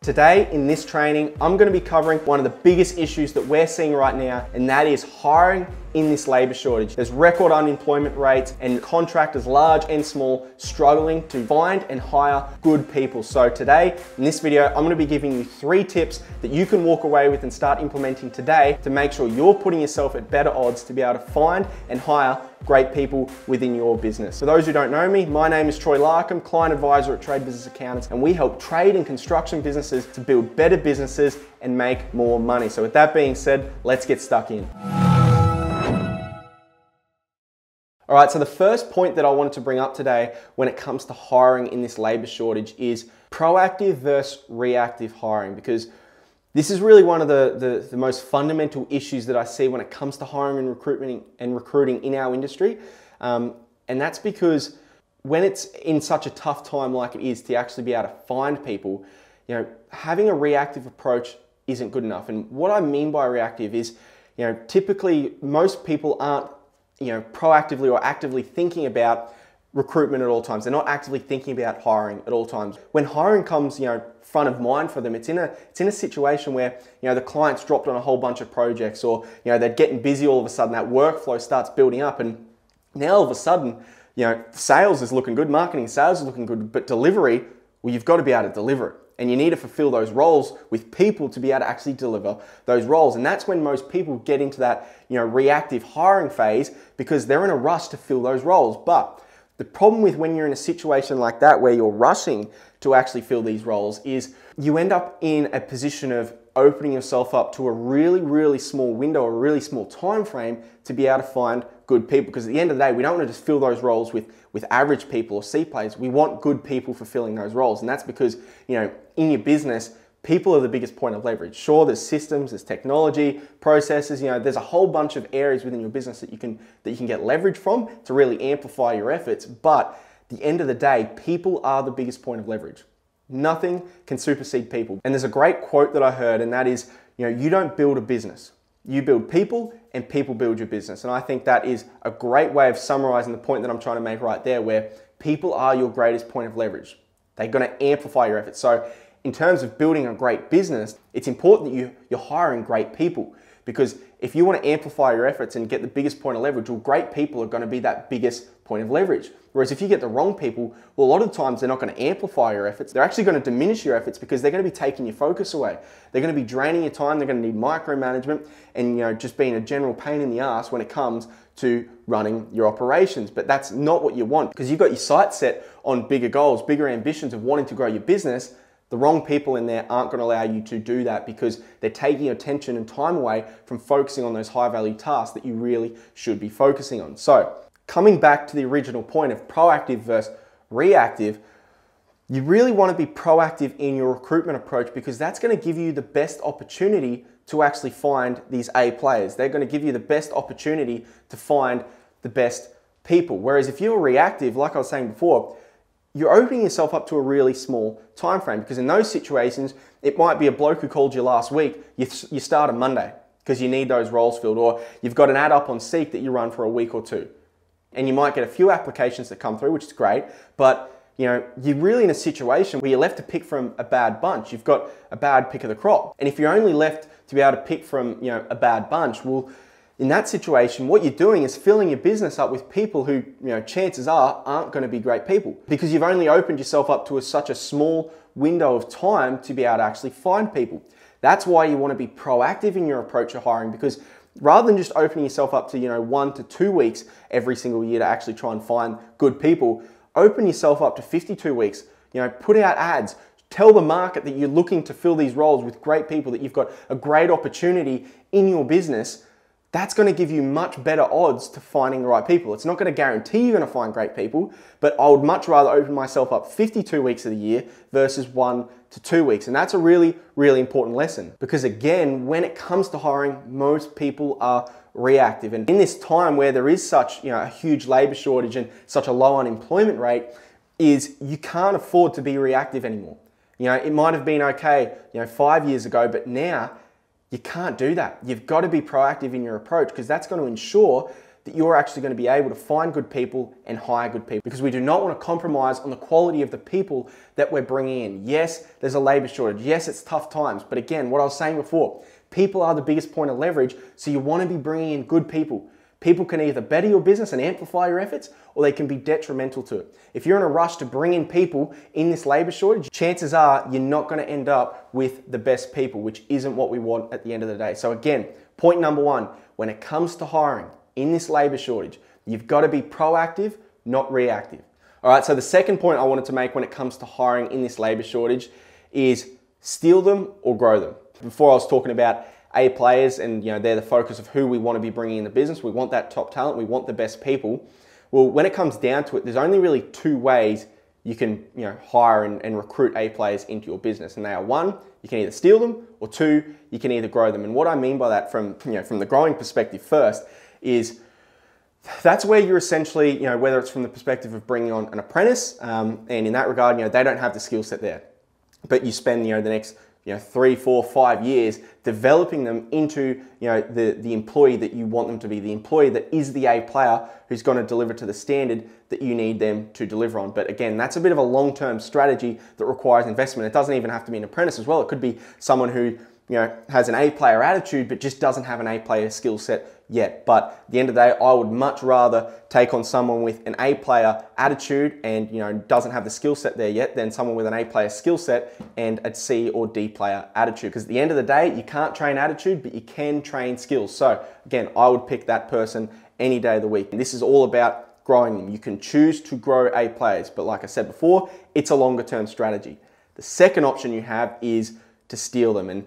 Today in this training, I'm going to be covering one of the biggest issues that we're seeing right now, and that is hiring in this labor shortage. There's record unemployment rates and contractors, large and small, struggling to find and hire good people. So today, in this video, I'm going to be giving you 3 tips that you can walk away with and start implementing today to make sure you're putting yourself at better odds to be able to find and hire great people within your business. For those who don't know me, my name is Larkham, client advisor at Trade Business Accountants, and we help trade and construction businesses to build better businesses and make more money. So with that being said, let's get stuck in. All right, so the first point that I wanted to bring up today when it comes to hiring in this labor shortage is proactive versus reactive hiring, because this is really one of the most fundamental issues that I see when it comes to hiring and recruiting in our industry. And that's because when it's in such a tough time like it is to actually be able to find people, having a reactive approach isn't good enough. And what I mean by reactive is, typically most people aren't, proactively or actively thinking about recruitment at all times. They're not actively thinking about hiring at all times. When hiring comes, front of mind for them, it's in a situation where, the client's dropped on a whole bunch of projects, or, they're getting busy all of a sudden, that workflow starts building up, and now all of a sudden, sales is looking good, marketing sales is looking good, but delivery, well, you've got to be able to deliver it. And you need to fulfill those roles with people to be able to actually deliver those roles. And that's when most people get into that, reactive hiring phase, because they're in a rush to fill those roles. But the problem with when you're in a situation like that, where you're rushing to actually fill these roles, is you end up in a position of opening yourself up to a really, really small window, a really small time frame to be able to find good people. Because at the end of the day, we don't want to just fill those roles with average people or C players. We want good people fulfilling those roles. And that's because, in your business, people are the biggest point of leverage. Sure, there's systems, there's technology, processes, there's a whole bunch of areas within your business that you can get leverage from to really amplify your efforts. But at the end of the day, people are the biggest point of leverage. Nothing can supersede people. And there's a great quote that I heard, and that is, you don't build a business. You build people, and people build your business. And I think that is a great way of summarizing the point that I'm trying to make right there, where people are your greatest point of leverage. They're going to amplify your efforts. So in terms of building a great business, it's important that you're hiring great people, because if you want to amplify your efforts and get the biggest point of leverage, well, great people are going to be that biggest point of leverage. Whereas if you get the wrong people, well, a lot of the times they're not going to amplify your efforts. They're actually going to diminish your efforts, because they're going to be taking your focus away. They're going to be draining your time. They're going to need micromanagement and, just being a general pain in the ass when it comes to running your operations. But that's not what you want, because you've got your sights set on bigger goals, bigger ambitions of wanting to grow your business. The wrong people in there aren't going to allow you to do that, because they're taking your attention and time away from focusing on those high value tasks that you really should be focusing on. So coming back to the original point of proactive versus reactive, you really want to be proactive in your recruitment approach, because that's going to give you the best opportunity to actually find these A players. They're going to give you the best opportunity to find the best people. Whereas if you're reactive, like I was saying before, you're opening yourself up to a really small time frame, because in those situations, it might be a bloke who called you last week, you start on Monday because you need those roles filled, or you've got an ad up on Seek that you run for a week or two. And you might get a few applications that come through, which is great, but you're really in a situation where you're left to pick from a bad bunch. You've got a bad pick of the crop. And if you're only left to be able to pick from a bad bunch, well, in that situation, what you're doing is filling your business up with people who, chances are aren't going to be great people, because you've only opened yourself up to such a small window of time to be able to actually find people. That's why you want to be proactive in your approach to hiring, because rather than just opening yourself up to, 1 to 2 weeks every single year to actually try and find good people, open yourself up to 52 weeks, put out ads, tell the market that you're looking to fill these roles with great people, that you've got a great opportunity in your business. That's going to give you much better odds to finding the right people. It's not going to guarantee you're going to find great people, but I would much rather open myself up 52 weeks of the year versus 1 to 2 weeks. And that's a really, really important lesson, because again, when it comes to hiring, most people are reactive. And in this time where there is such, a huge labor shortage and such a low unemployment rate, is you can't afford to be reactive anymore. It might have been okay, 5 years ago, but now you can't do that. You've got to be proactive in your approach, because that's going to ensure that you're actually going to be able to find good people and hire good people, because we do not want to compromise on the quality of the people that we're bringing in. Yes, there's a labor shortage. Yes, it's tough times. But again, what I was saying before, people are the biggest point of leverage. So you want to be bringing in good people. People can either better your business and amplify your efforts, or they can be detrimental to it. If you're in a rush to bring in people in this labor shortage, chances are you're not going to end up with the best people, which isn't what we want at the end of the day. So again, point number one, when it comes to hiring in this labor shortage, you've got to be proactive, not reactive. All right, so the second point I wanted to make when it comes to hiring in this labor shortage is steal them or grow them. Before I was talking about A players, and they're the focus of who we want to be bringing in the business. We want that top talent. We want the best people. Well, when it comes down to it, there's only really two ways you can hire and recruit A players into your business, and they are: one, you can either steal them, or two, you can either grow them. And what I mean by that, from the growing perspective first, is that's where you're essentially, whether it's from the perspective of bringing on an apprentice, and in that regard, they don't have the skill set there, but you spend the next 3, 4, 5 years developing them into the employee that you want them to be, the employee that is the A player who's going to deliver to the standard that you need them to deliver on. But again, that's a bit of a long-term strategy that requires investment. It doesn't even have to be an apprentice as well. It could be someone who has an A player attitude but just doesn't have an A player skill set yet. But at the end of the day, I would much rather take on someone with an A player attitude and doesn't have the skill set there yet than someone with an A player skill set and a C or D player attitude. Because at the end of the day, you can't train attitude, but you can train skills. So again, I would pick that person any day of the week. And this is all about growing them. You can choose to grow A players, but like I said before, it's a longer term strategy. The second option you have is to steal them. And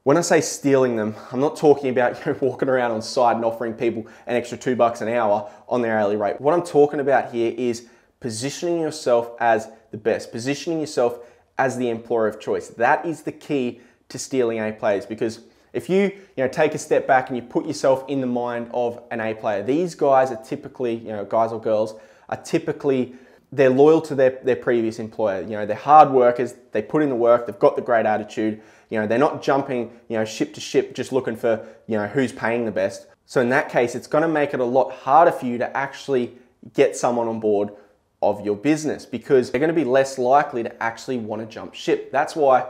when I say stealing them, I'm not talking about walking around on site and offering people an extra $2 an hour on their hourly rate. What I'm talking about here is positioning yourself as the best, positioning yourself as the employer of choice. That is the key to stealing A players, because if you take a step back and you put yourself in the mind of an A player, these guys are typically, guys or girls, are typically, they're loyal to their previous employer. They're hard workers, they put in the work, they've got the great attitude. They're not jumping, ship to ship just looking for, who's paying the best. So in that case, it's going to make it a lot harder for you to actually get someone on board of your business, because they're going to be less likely to actually want to jump ship. That's why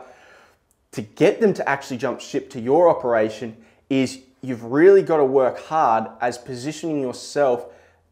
to get them to actually jump ship to your operation is you've really got to work hard as positioning yourself,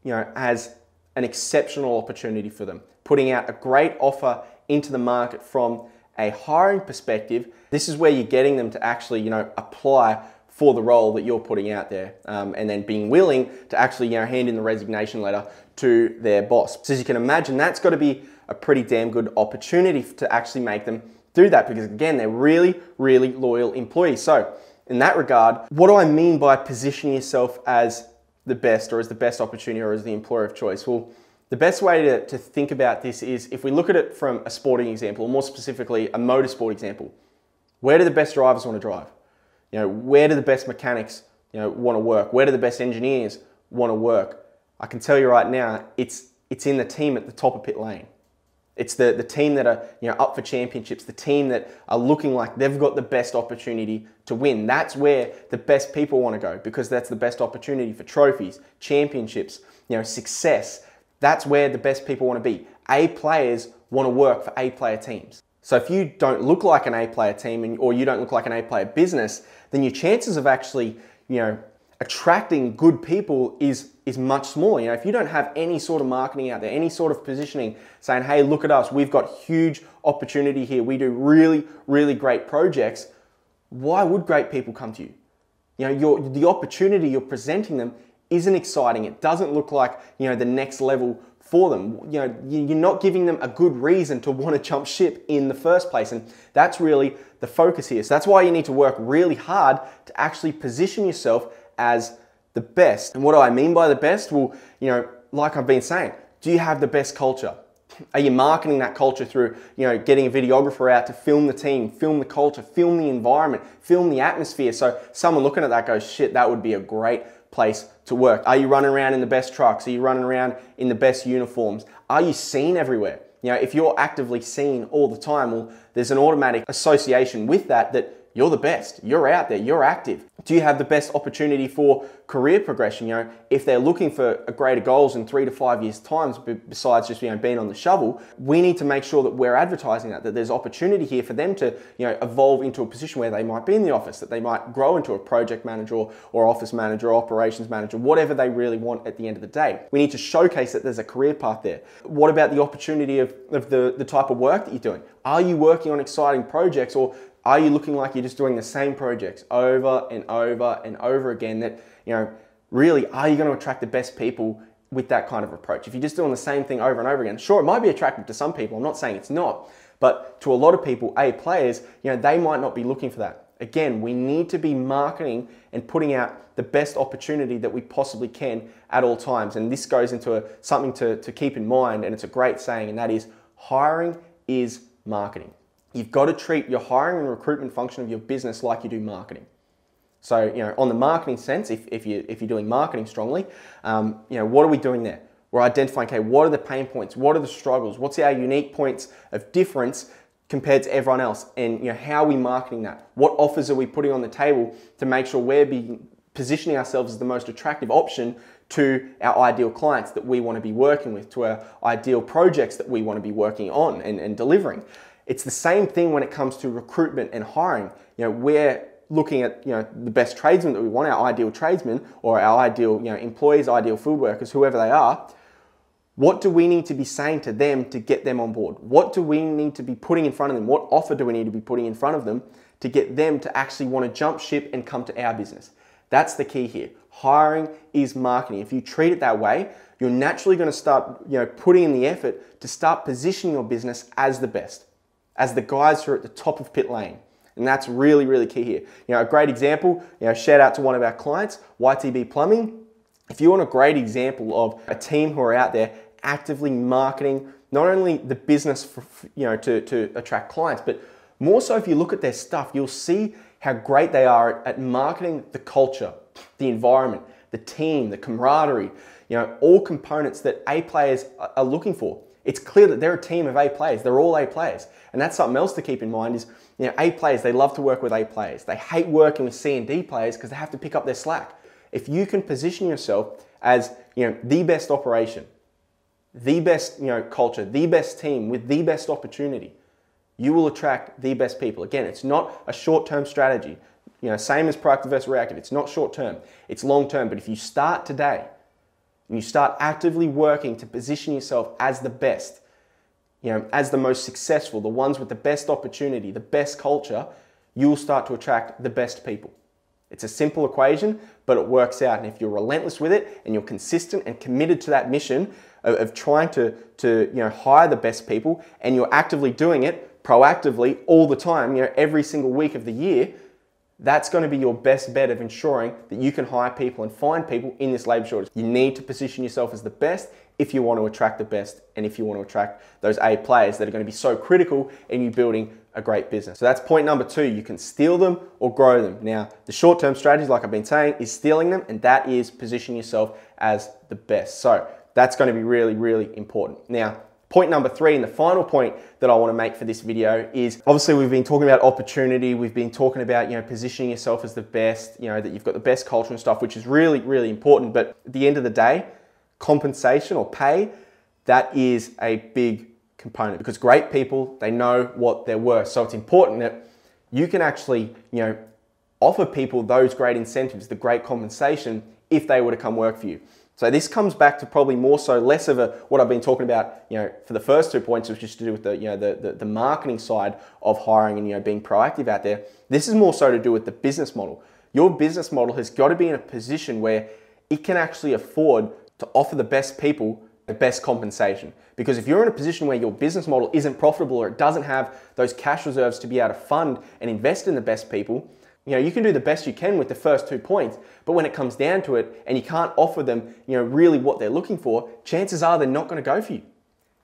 as an exceptional opportunity for them, putting out a great offer into the market from a hiring perspective. This is where you're getting them to actually, apply for the role that you're putting out there, and then being willing to actually, hand in the resignation letter to their boss. So as you can imagine, that's got to be a pretty damn good opportunity to actually make them do that, because again, they're really, really loyal employees. So in that regard, what do I mean by positioning yourself as the best, or as the best opportunity, or as the employer of choice? Well, the best way to think about this is if we look at it from a sporting example, or more specifically a motorsport example. Where do the best drivers want to drive? Where do the best mechanics want to work? Where do the best engineers want to work? I can tell you right now, it's in the team at the top of pit lane. It's the team that are up for championships, the team that are looking like they've got the best opportunity to win. That's where the best people want to go, because that's the best opportunity for trophies, championships, success. That's where the best people want to be. A players want to work for A player teams. So if you don't look like an A player team, or you don't look like an A player business, then your chances of actually, attracting good people is much smaller. If you don't have any sort of marketing out there, any sort of positioning saying, hey, look at us, we've got huge opportunity here, we do really, really great projects, why would great people come to you? The opportunity you're presenting them isn't exciting. It doesn't look like, the next level for them. You're not giving them a good reason to want to jump ship in the first place. And that's really the focus here. So that's why you need to work really hard to actually position yourself as the best. And what do I mean by the best? Well, like I've been saying, do you have the best culture? Are you marketing that culture through, getting a videographer out to film the team, film the culture, film the environment, film the atmosphere, so someone looking at that goes, shit, that would be a great place to work? Are you running around in the best trucks? Are you running around in the best uniforms? Are you seen everywhere? If you're actively seen all the time, well, there's an automatic association with that You're the best. You're out there. You're active. Do you have the best opportunity for career progression? You know, if they're looking for greater goals in 3 to 5 years' time, besides just, you know, being on the shovel, we need to make sure that we're advertising that there's opportunity here for them to, you know, evolve into a position where they might be in the office, that they might grow into a project manager or office manager, or operations manager, whatever they really want at the end of the day. We need to showcase that there's a career path there. What about the opportunity of the type of work that you're doing? Are you working on exciting projects, or are you looking like you're just doing the same projects over and over and over again? That, you know, really, are you going to attract the best people with that kind of approach? If you're just doing the same thing over and over again, sure, it might be attractive to some people. I'm not saying it's not, but to a lot of people, A players, you know, they might not be looking for that. Again, we need to be marketing and putting out the best opportunity that we possibly can at all times. And this goes into something to keep in mind, and it's a great saying, and that is hiring is marketing. You've got to treat your hiring and recruitment function of your business like you do marketing. So, you know, on the marketing sense, if you're doing marketing strongly, you know, what are we doing there? We're identifying, okay, what are the pain points? What are the struggles? What's our unique points of difference compared to everyone else? And, you know, how are we marketing that? What offers are we putting on the table to make sure we're positioning ourselves as the most attractive option to our ideal clients that we want to be working with, to our ideal projects that we want to be working on and delivering? It's the same thing when it comes to recruitment and hiring. You know, we're looking at, you know, the best tradesmen that we want, our ideal tradesmen, or our ideal, you know, employees, ideal field workers, whoever they are. What do we need to be saying to them to get them on board? What do we need to be putting in front of them? What offer do we need to be putting in front of them to get them to actually want to jump ship and come to our business? That's the key here. Hiring is marketing. If you treat it that way, you're naturally going to start, you know, putting in the effort to start positioning your business as the best, as the guys who are at the top of pit lane. And that's really, really key here. You know, a great example, you know, shout out to one of our clients, YTB Plumbing. If you want a great example of a team who are out there actively marketing not only the business for, you know, to attract clients, but more so if you look at their stuff, you'll see how great they are at marketing the culture, the environment, the team, the camaraderie, you know, all components that A players are looking for. It's clear that they're a team of A players. They're all A players. And that's something else to keep in mind is, you know, A players, they love to work with A players. They hate working with C and D players because they have to pick up their slack. If you can position yourself as, you know, the best operation, the best, you know, culture, the best team with the best opportunity, you will attract the best people. Again, it's not a short-term strategy. You know, same as proactive versus reactive. It's not short-term, it's long-term. But if you start today and you start actively working to position yourself as the best, you know, as the most successful, the ones with the best opportunity, the best culture, you will start to attract the best people. It's a simple equation, but it works out. And if you're relentless with it and you're consistent and committed to that mission of trying to you know, hire the best people, and you're actively doing it proactively all the time, you know, every single week of the year, that's going to be your best bet of ensuring that you can hire people and find people in this labor shortage. You need to position yourself as the best if you want to attract the best and if you want to attract those A players that are going to be so critical in you building a great business. So that's point number 2. You can steal them or grow them. Now, the short-term strategy, like I've been saying, is stealing them, and that is positioning yourself as the best. So that's going to be really, really important. Now, point number 3, and the final point that I want to make for this video is, obviously we've been talking about opportunity, we've been talking about, you know, positioning yourself as the best, you know, that you've got the best culture and stuff, which is really, really important. But at the end of the day, compensation or pay, that is a big component, because great people, they know what they're worth. So it's important that you can actually, you know, offer people those great incentives, the great compensation, if they were to come work for you. So this comes back to probably more so less of what I've been talking about, you know, for the first 2 points, which is to do with the, you know, the marketing side of hiring and, you know, being proactive out there. This is more so to do with the business model. Your business model has got to be in a position where it can actually afford to offer the best people the best compensation. Because if you're in a position where your business model isn't profitable, or it doesn't have those cash reserves to be able to fund and invest in the best people, you know, you can do the best you can with the first 2 points, but when it comes down to it and you can't offer them, you know, really what they're looking for, chances are they're not going to go for you.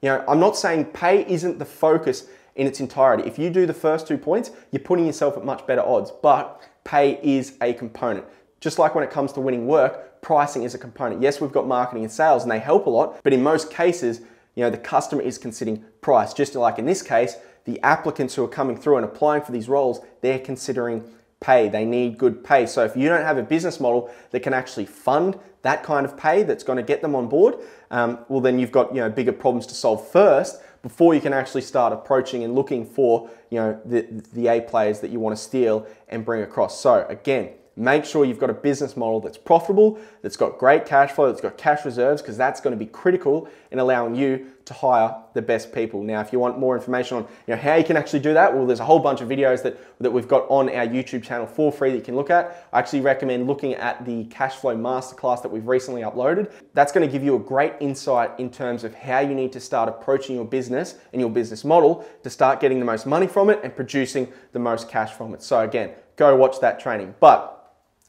You know, I'm not saying pay isn't the focus in its entirety. If you do the first 2 points, you're putting yourself at much better odds, but pay is a component. Just like when it comes to winning work, pricing is a component. Yes, we've got marketing and sales and they help a lot, but in most cases, you know, the customer is considering price. Just like in this case, the applicants who are coming through and applying for these roles, they're considering pay. They need good pay. So if you don't have a business model that can actually fund that kind of pay that's going to get them on board, well, then you've got, bigger problems to solve first before you can actually start approaching and looking for, the A players that you want to steal and bring across. So again, make sure you've got a business model that's profitable, that's got great cash flow, that's got cash reserves, because that's going to be critical in allowing you to hire the best people. Now, if you want more information on how you can actually do that, well, there's a whole bunch of videos that we've got on our YouTube channel for free that you can look at. I actually recommend looking at the cash flow masterclass that we've recently uploaded. That's going to give you a great insight in terms of how you need to start approaching your business and your business model to start getting the most money from it and producing the most cash from it. So again, go watch that training. But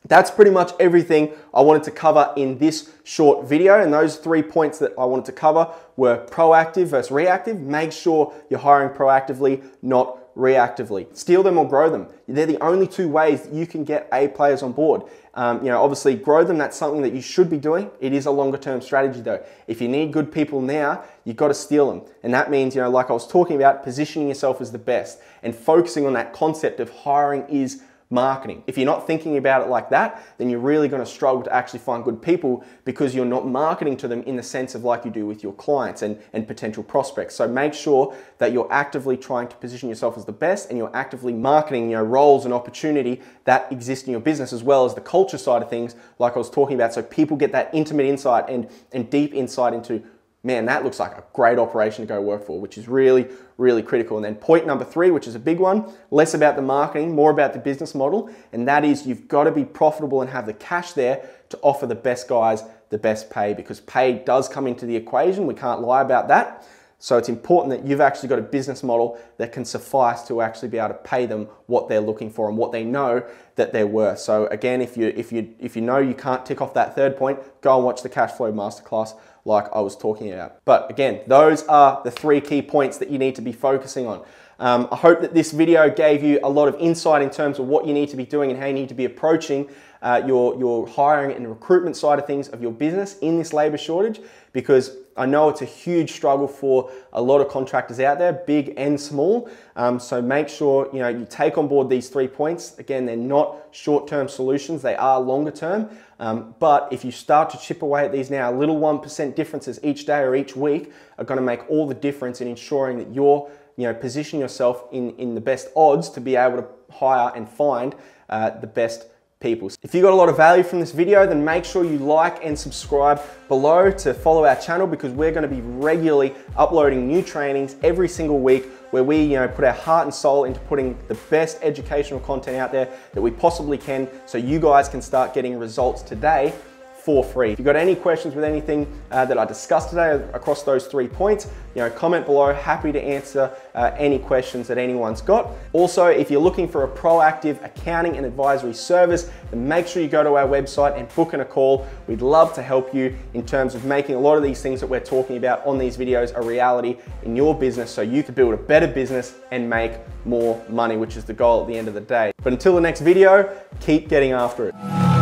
that's pretty much everything I wanted to cover in this short video. And those 3 points that I wanted to cover were proactive versus reactive. Make sure you're hiring proactively, not reactively. Steal them or grow them. They're the only 2 ways that you can get A players on board. Obviously grow them, that's something that you should be doing. It is a longer term strategy though. If you need good people now, you've got to steal them. And that means, like I was talking about, positioning yourself as the best and focusing on that concept of hiring is marketing. If you're not thinking about it like that, then you're really going to struggle to actually find good people because you're not marketing to them in the sense of like you do with your clients and potential prospects. So make sure that you're actively trying to position yourself as the best and you're actively marketing roles and opportunity that exist in your business, as well as the culture side of things like I was talking about, so people get that intimate insight and deep insight into, man, that looks like a great operation to go work for, which is really, really critical. And then point number 3, which is a big one, less about the marketing, more about the business model. And that is, you've got to be profitable and have the cash there to offer the best guys the best pay, because pay does come into the equation. We can't lie about that. So it's important that you've actually got a business model that can suffice to actually be able to pay them what they're looking for and what they know that they're worth. So again, if you know you can't tick off that 3rd point, go and watch the cash flow masterclass like I was talking about. But again, those are the 3 key points that you need to be focusing on. I hope that this video gave you a lot of insight in terms of what you need to be doing and how you need to be approaching your hiring and recruitment side of things of your business in this labor shortage, because I know it's a huge struggle for a lot of contractors out there, big and small. So make sure you take on board these 3 points. Again, they're not short-term solutions, they are longer term. But if you start to chip away at these now, little 1% differences each day or each week are going to make all the difference in ensuring that you're position yourself in the best odds to be able to hire and find the best people. If you got a lot of value from this video, then make sure you like and subscribe below to follow our channel, because we're going to be regularly uploading new trainings every single week where we put our heart and soul into putting the best educational content out there that we possibly can, so you guys can start getting results today for free. If you've got any questions with anything that I discussed today across those 3 points, comment below. Happy to answer any questions that anyone's got. Also, if you're looking for a proactive accounting and advisory service, then make sure you go to our website and book in a call. We'd love to help you in terms of making a lot of these things that we're talking about on these videos a reality in your business, so you can build a better business and make more money, which is the goal at the end of the day. But until the next video, keep getting after it.